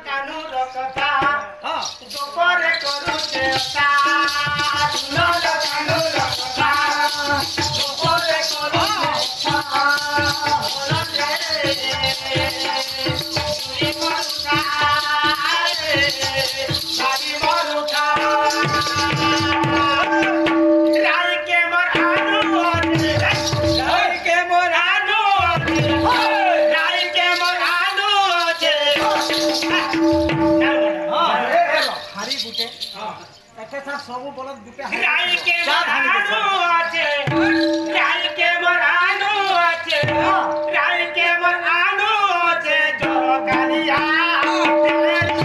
কানুর কথা গোপরে করুছে তা নল কানুর কথা গোপরে করুছে ସବୁ ବଳଦ ଗୁଟେ ରାଇ କେ ମରାନୁ আছে রাই কে মরানু আছে রাই কে মরানু আছে জগালিয়া তেরি